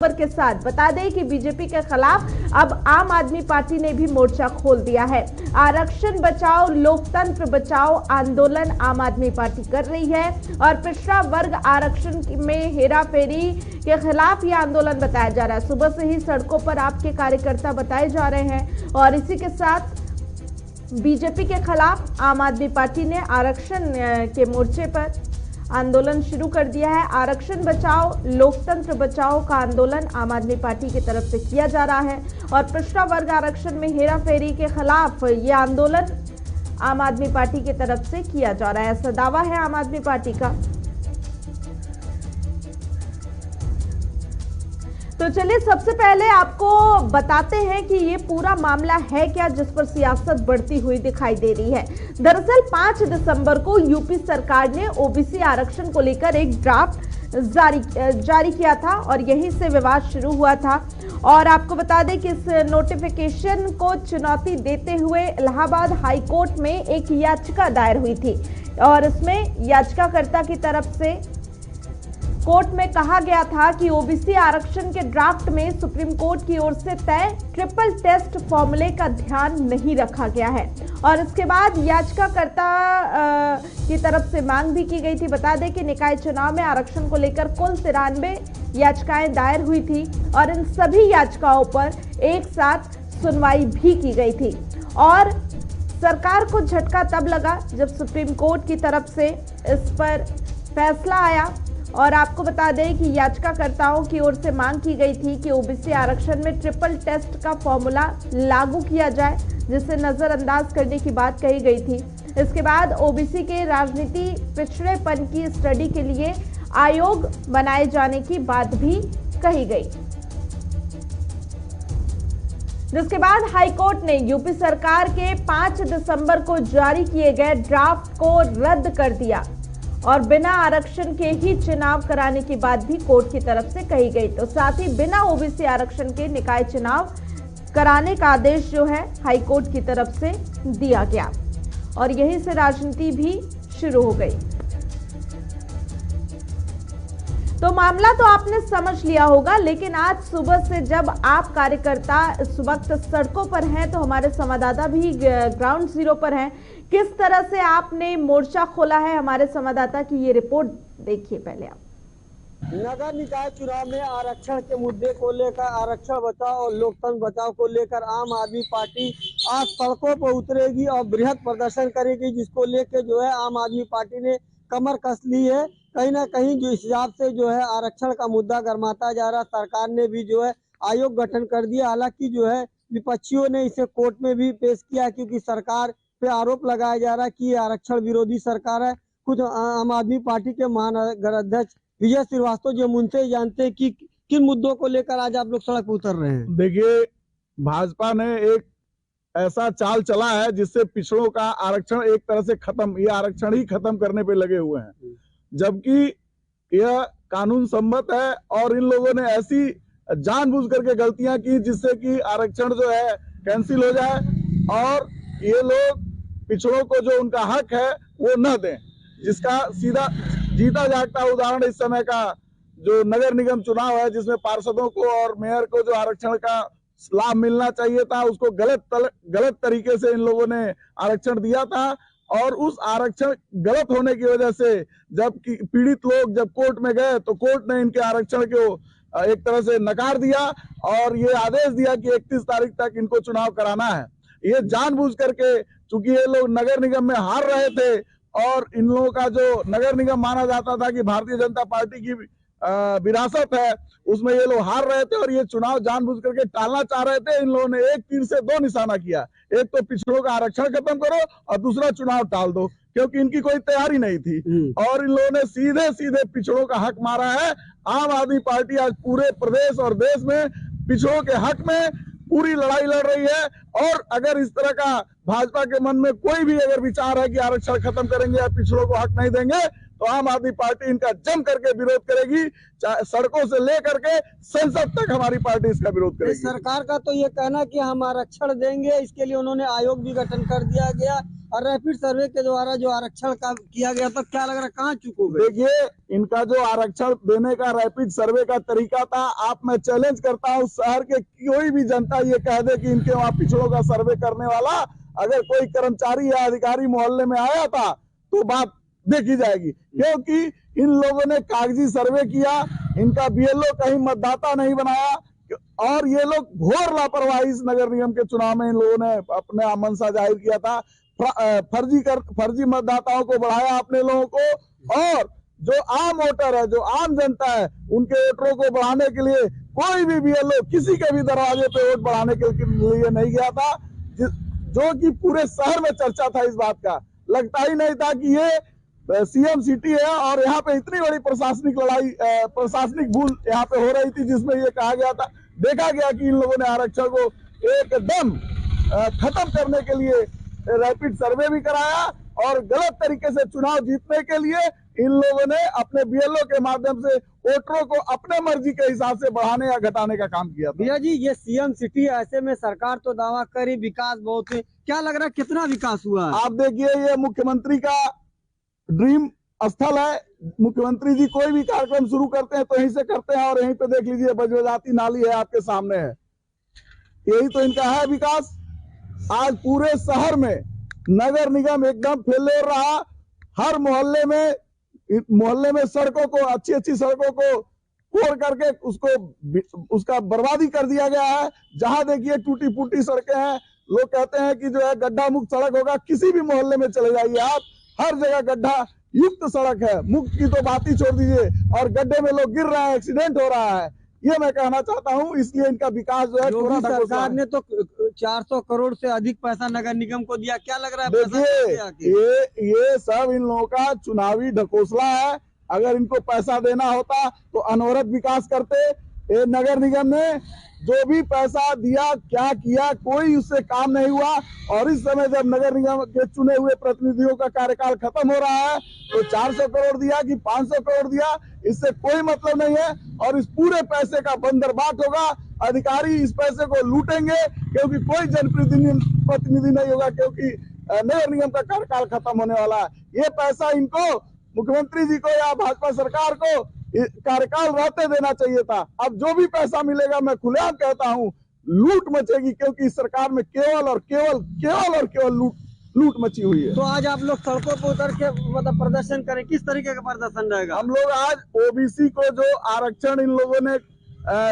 के साथ बता दें कि बीजेपी के खिलाफ अब आम आदमी पार्टी ने भी मोर्चा खोल दिया है। आरक्षण बचाओ लोकतंत्र बचाओ आंदोलन आम आदमी पार्टी कर रही है और पिछड़ा वर्ग आरक्षण में हेराफेरी के खिलाफ यह आंदोलन बताया जा रहा है। सुबह से ही सड़कों पर आपके कार्यकर्ता बताए जा रहे हैं और इसी के साथ बीजेपी के खिलाफ आम आदमी पार्टी ने आरक्षण के मोर्चे पर आंदोलन शुरू कर दिया है। आरक्षण बचाओ लोकतंत्र बचाओ का आंदोलन आम आदमी पार्टी की तरफ से किया जा रहा है और पिछड़ा वर्ग आरक्षण में हेराफेरी के खिलाफ यह आंदोलन आम आदमी पार्टी की तरफ से किया जा रहा है, ऐसा दावा है आम आदमी पार्टी का। तो चलिए सबसे पहले आपको बताते हैं कि ये पूरा मामला है क्या जिस पर सियासत बढ़ती हुई दिखाई दे रही है। दरअसल 5 दिसंबर को यूपी सरकार ने ओबीसी आरक्षण को लेकर एक ड्राफ्ट जारी किया था और यहीं से विवाद शुरू हुआ था। और आपको बता दें कि इस नोटिफिकेशन को चुनौती देते हुए इलाहाबाद हाई कोर्ट में एक याचिका दायर हुई थी और इसमें याचिकाकर्ता की तरफ से कोर्ट में कहा गया था कि ओबीसी आरक्षण के ड्राफ्ट में सुप्रीम कोर्ट की ओर से तय ट्रिपल टेस्ट फॉर्मूले का ध्यान नहीं रखा गया है और इसके बाद याचिकाकर्ता की तरफ से मांग भी की गई थी। बता दें कि निकाय चुनाव में आरक्षण को लेकर कुल 93 याचिकाएं दायर हुई थी और इन सभी याचिकाओं पर एक साथ सुनवाई भी की गई थी और सरकार को झटका तब लगा जब सुप्रीम कोर्ट की तरफ से इस पर फैसला आया। और आपको बता दें कि याचिकाकर्ताओं की ओर से मांग की गई थी कि ओबीसी आरक्षण में ट्रिपल टेस्ट का फॉर्मूला लागू किया जाए जिसे नजरअंदाज करने की बात कही गई थी। इसके बाद ओबीसी के राजनीति पिछड़ेपन की स्टडी के लिए आयोग बनाए जाने की बात भी कही गई, जिसके बाद हाईकोर्ट ने यूपी सरकार के 5 दिसंबर को जारी किए गए ड्राफ्ट को रद्द कर दिया और बिना आरक्षण के ही चुनाव कराने की बात भी कोर्ट की तरफ से कही गई। तो साथ ही बिना ओबीसी आरक्षण के निकाय चुनाव कराने का आदेश जो है हाईकोर्ट की तरफ से दिया गया और यहीं से राजनीति भी शुरू हो गई। तो मामला तो आपने समझ लिया होगा, लेकिन आज सुबह से जब आप कार्यकर्ता इस वक्त सड़कों पर हैं तो हमारे संवाददाता भी ग्राउंड जीरो पर हैं। किस तरह से आपने मोर्चा खोला है, हमारे संवाददाता की ये रिपोर्ट देखिए पहले आप। नगर निकाय चुनाव में आरक्षण के मुद्दे को लेकर, आरक्षण बचाओ और लोकतंत्र बचाओ को लेकर आम आदमी पार्टी आज सड़कों पर उतरेगी और बृहद प्रदर्शन करेगी, जिसको लेकर जो है आम आदमी पार्टी ने कमर कस ली है। कहीं ना कहीं जो इस हिसाब से जो है आरक्षण का मुद्दा गरमाता जा रहा, सरकार ने भी जो है आयोग गठन कर दिया। हालांकि जो है विपक्षियों ने इसे कोर्ट में भी पेश किया क्योंकि सरकार पे आरोप लगाया जा रहा है कि ये आरक्षण विरोधी सरकार है। खुद आम आदमी पार्टी के महानगर अध्यक्ष विजय श्रीवास्तव जो मुझसे जानते हैं कि किन मुद्दों को लेकर आज आप लोग सड़क पर उतर रहे हैं। देखिए, भाजपा ने एक ऐसा चाल चला है जिससे पिछड़ों का आरक्षण एक तरह से खत्म, ये आरक्षण ही खत्म करने पे लगे हुए हैं, जबकि यह कानून सम्मत है और इन लोगों ने ऐसी जानबूझ करके गलतियां की जिससे कि आरक्षण जो है कैंसिल हो जाए और ये लोग पिछड़ों को जो उनका हक है वो न दें, जिसका सीधा जीता जागता उदाहरण इस समय का जो नगर निगम चुनाव है, जिसमें पार्षदों को और मेयर को जो आरक्षण का लाभ मिलना चाहिए था उसको गलत तरीके से इन लोगों ने आरक्षण दिया था और उस आरक्षण गलत होने की वजह से जब पीड़ित लोग जब कोर्ट में गए तो कोर्ट ने इनके आरक्षण को एक तरह से नकार दिया और ये आदेश दिया कि 31 तारीख तक इनको चुनाव कराना है। ये जानबूझ करके, चूंकि ये लोग नगर निगम में हार रहे थे और इन लोगों का जो नगर निगम माना जाता था कि भारतीय जनता पार्टी की विरासत है, उसमें ये लोग हार रहे थे और ये चुनाव जानबूझ करके टालना चाह रहे थे। इन लोगों ने एक तीर से 2 निशाना किया, एक तो पिछड़ों का आरक्षण खत्म करो और दूसरा चुनाव टाल दो, क्योंकि इनकी कोई तैयारी नहीं थी और इन लोगों ने सीधे सीधे पिछड़ों का हक मारा है। आम आदमी पार्टी आज पूरे प्रदेश और देश में पिछड़ों के हक में पूरी लड़ाई लड़ रही है और अगर इस तरह का भाजपा के मन में कोई भी अगर विचार है कि आरक्षण खत्म करेंगे या पिछड़ों को हक नहीं देंगे तो आम आदमी पार्टी इनका जम करके विरोध करेगी। सड़कों से लेकर के संसद तक हमारी पार्टी इसका विरोध करेगी। सरकार का तो ये कहना कि हम आरक्षण देंगे, इसके लिए उन्होंने आयोग भी गठन कर दिया गया और रैपिड सर्वे के द्वारा जो आरक्षण का किया गया, तो क्या लग रहा है कहाँ चूक हो गए? देखिए, इनका जो आरक्षण देने का रैपिड सर्वे का तरीका था, आप मैं चैलेंज करता हूँ, शहर के कोई भी जनता ये कह दे कि इनके वहाँ पिछड़ों का सर्वे करने वाला अगर कोई कर्मचारी या अधिकारी मोहल्ले में आया था तो बात देखी जाएगी, क्योंकि इन लोगों ने कागजी सर्वे किया, इनका बीएलओ कहीं मतदाता नहीं बनाया और ये लोग घोर लापरवाही इस नगर निगम के चुनाव में इन लोगों ने अपने मंशा जाहिर किया था। फर्जी मतदाताओं को बढ़ाया अपने लोगों को, और जो आम वोटर है, जो आम जनता है, उनके वोटरों को बढ़ाने के लिए कोई भी बीएलओ किसी के भी दरवाजे पे वोट बढ़ाने के लिए नहीं गया था, जो कि पूरे शहर में चर्चा था इस बात का। लगता ही नहीं था कि ये सीएम सिटी है और यहाँ पे इतनी बड़ी प्रशासनिक भूल यहाँ पे हो रही थी, जिसमें ये कहा गया था, देखा गया कि इन लोगों ने आरक्षण को एकदम खत्म करने के लिए रैपिड सर्वे भी कराया और गलत तरीके से चुनाव जीतने के लिए इन लोगों ने अपने बीएलओ के माध्यम से वोटरों को अपने मर्जी के हिसाब से बढ़ाने या घटाने का काम किया। भैया जी, ये सीएम सिटी है, ऐसे में सरकार तो दावा करी विकास बहुत है, क्या लग रहा है कितना विकास हुआ है? आप देखिए, ये मुख्यमंत्री का ड्रीम स्थल है। मुख्यमंत्री जी कोई भी कार्यक्रम शुरू करते हैं तो यहीं से करते हैं, और यहीं पे देख लीजिए बजबजाती नाली है आपके सामने है, यही तो इनका है विकास। आज पूरे शहर में नगर निगम एकदम फैले रहा, हर मोहल्ले में सड़कों को, अच्छी सड़कों को तोड़ करके उसका बर्बादी कर दिया गया है। जहां देखिए टूटी फूटी सड़कें हैं, लोग कहते हैं कि जो है गड्ढा मुक्त सड़क होगा, किसी भी मोहल्ले में चले जाइए आप, हर जगह गड्ढा युक्त सड़क है, मुक्त की तो बात ही छोड़ दीजिए, और गड्ढे में लोग गिर रहे हैं, एक्सीडेंट हो रहा है, ये मैं कहना चाहता हूँ। इसलिए इनका विकास जो है, सरकार ने तो 400 करोड़ से अधिक पैसा नगर निगम को दिया, क्या लग रहा है? देखिए, ये सब इन लोगों का चुनावी ढकोसला है। अगर इनको पैसा देना होता तो अनवरत विकास करते। ये नगर निगम ने जो भी पैसा दिया, क्या किया, कोई उससे काम नहीं हुआ। और इस समय जब नगर निगम के चुने हुए प्रतिनिधियों का कार्यकाल खत्म हो रहा है तो 400 करोड़ दिया कि 500 करोड़ दिया, इससे कोई मतलब नहीं है। और इस पूरे पैसे का बंदरबाट होगा, अधिकारी इस पैसे को लूटेंगे, क्योंकि कोई जनप्रतिनिधि नहीं होगा, क्योंकि नगर निगम का कार्यकाल खत्म होने वाला है। ये पैसा इनको, मुख्यमंत्री जी को या भाजपा सरकार को कार्यकाल रहते देना चाहिए था। अब जो भी पैसा मिलेगा, मैं खुलेआम कहता हूँ, लूट मचेगी, क्योंकि इस सरकार में केवल लूट मची हुई है। तो आज आप लोग सड़कों पर उतर के मतलब प्रदर्शन करें, किस तरीके का प्रदर्शन रहेगा? हम लोग आज ओबीसी को जो आरक्षण इन लोगों ने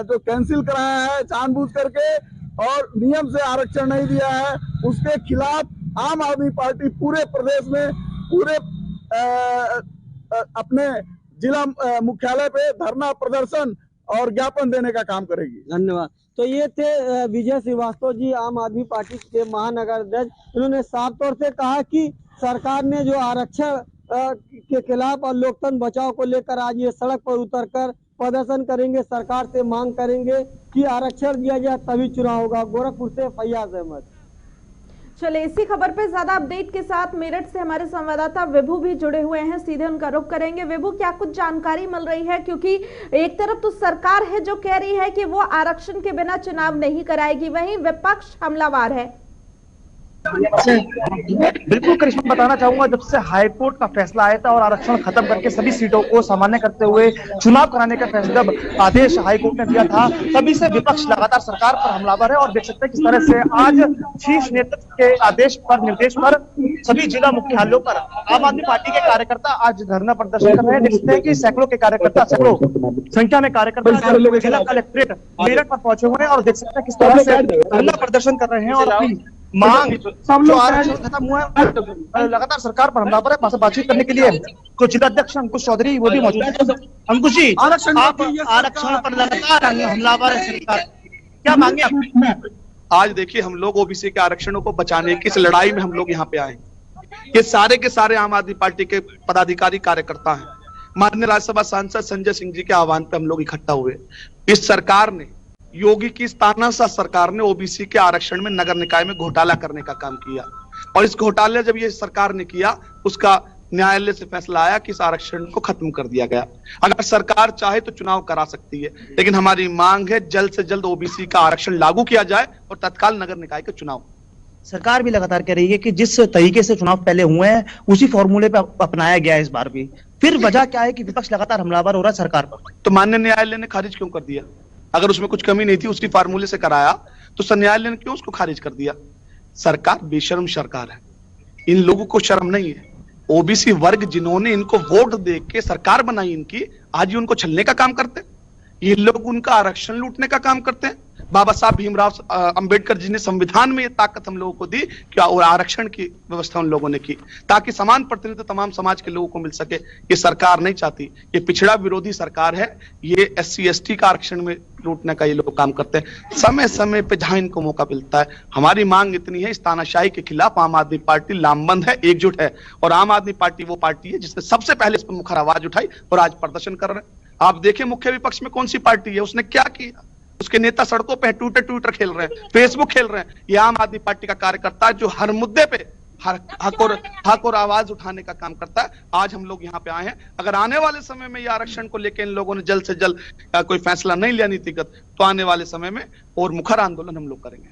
जो कैंसिल कराया है जानबूझ करके, और नियम से आरक्षण नहीं दिया है, उसके खिलाफ आम आदमी पार्टी पूरे प्रदेश में, पूरे अपने जिला मुख्यालय पे धरना प्रदर्शन और ज्ञापन देने का काम करेगी। धन्यवाद। तो ये थे विजय श्रीवास्तव जी, आम आदमी पार्टी के महानगर अध्यक्ष। इन्होंने साफ तौर से कहा कि सरकार ने जो आरक्षण के खिलाफ और लोकतंत्र बचाव को लेकर आज ये सड़क पर उतरकर प्रदर्शन करेंगे, सरकार से मांग करेंगे कि आरक्षण दिया जाए, तभी चुनाव होगा। गोरखपुर से फैयाज अहमद। चलिए, इसी खबर पे ज्यादा अपडेट के साथ मेरठ से हमारे संवाददाता विभू भी जुड़े हुए हैं, सीधे उनका रुख करेंगे। विभू, क्या कुछ जानकारी मिल रही है? क्योंकि एक तरफ तो सरकार है जो कह रही है कि वो आरक्षण के बिना चुनाव नहीं कराएगी, वहीं विपक्ष हमलावर है। बिल्कुल करिश्मा, बताना चाहूंगा, जब से हाईकोर्ट का फैसला आया था और आरक्षण खत्म करके सभी सीटों को सामान्य करते हुए चुनाव कराने का फैसला आदेश हाईकोर्ट ने दिया था, तभी से विपक्ष लगातार सरकार पर हमलावर है। और देख सकते हैं किस तरह से आज शीर्ष नेतृत्व के आदेश पर, निर्देश पर सभी जिला मुख्यालयों पर आम आदमी पार्टी के कार्यकर्ता आज धरना प्रदर्शन कर रहे हैं। देख सकते हैं कि सैकड़ों के कार्यकर्ता, सैकड़ों संख्या में कार्यकर्ता जिला कलेक्ट्रेट मेरठ पर पहुंचे हुए हैं और देख सकते हैं किस तरह से धरना प्रदर्शन कर रहे हैं और अपनी मांग जो आरक्षण खत्म हुआ है, लगातार सरकार पर हमलावर है। बातचीत करने के लिए कुछ जिलाध्यक्ष अंकुश चौधरी वो भी मौजूद है। अंकुश जी, आप आरक्षण पर लगातार हमलावर है सरकार, क्या मांगे आप? आज देखिए, हम लोग ओबीसी के आरक्षणों को बचाने की इस लड़ाई में हम लोग यहाँ पे आए। ये सारे के सारे आम आदमी पार्टी के पदाधिकारी कार्यकर्ता हैं। माननीय राज्यसभा सांसद संजय सिंह जी के आह्वान पे हम लोग इकट्ठा हुए। इस सरकार ने, योगी की तानाशाह सरकार ने ओबीसी के आरक्षण में नगर निकाय में घोटाला करने का काम किया, और इस घोटाले जब ये सरकार ने किया, उसका न्यायालय से फैसला आया कि इस आरक्षण को खत्म कर दिया गया। अगर सरकार चाहे तो चुनाव करा सकती है, लेकिन हमारी मांग है जल्द से जल्द ओबीसी का आरक्षण लागू किया जाए और तत्काल नगर निकाय के चुनाव। सरकार भी लगातार कह रही है कि जिस तरीके से चुनाव पहले हुए हैं उसी फॉर्मूले पे अपनाया गया है इस बार भी। फिर वजह क्या है कि विपक्ष लगातार हमलावर हो रहा है सरकार पर? तो माननीय न्यायालय ने खारिज क्यों कर दिया? अगर उसमें कुछ कमी नहीं थी, उसी फार्मूले से कराया, तो न्यायालय ने क्यों उसको खारिज कर दिया? सरकार बेशर्म सरकार है, इन लोगों को शर्म नहीं है। ओबीसी वर्ग जिन्होंने इनको वोट दे के सरकार बनाई इनकी, आज ही उनको छलने का काम करते हैं। ये लोग उनका आरक्षण लूटने का काम करते हैं। बाबा साहब भीमराव अंबेडकर जी ने संविधान में ये ताकत हम लोगों को दी कि और आरक्षण की व्यवस्था उन लोगों ने की ताकि समान प्रतिनिधित्व तमाम समाज के लोगों को मिल सके। ये सरकार नहीं चाहती, ये पिछड़ा विरोधी सरकार है। ये SC ST का आरक्षण में लूटने का ये लोग काम करते हैं। समय समय पे जहां इनको मौका मिलता है। हमारी मांग इतनी है, इस तानाशाही के खिलाफ आम आदमी पार्टी लामबंद है, एकजुट है। और आम आदमी पार्टी वो पार्टी है जिसने सबसे पहले इस पर मुखर आवाज उठाई और आज प्रदर्शन कर रहे हैं। आप देखिए मुख्य विपक्ष में कौन सी पार्टी है, उसने क्या किया? उसके नेता सड़कों पे ट्विटर खेल रहे हैं, फेसबुक खेल रहे हैं। ये आम आदमी पार्टी का कार्यकर्ता है जो हर मुद्दे पे हक और आवाज उठाने का काम करता है। आज हम लोग यहाँ पे आए हैं। अगर आने वाले समय में ये आरक्षण को लेकर इन लोगों ने जल्द से जल्द कोई फैसला नहीं लिया नीतिगत, तो आने वाले समय में और मुखर आंदोलन हम लोग करेंगे।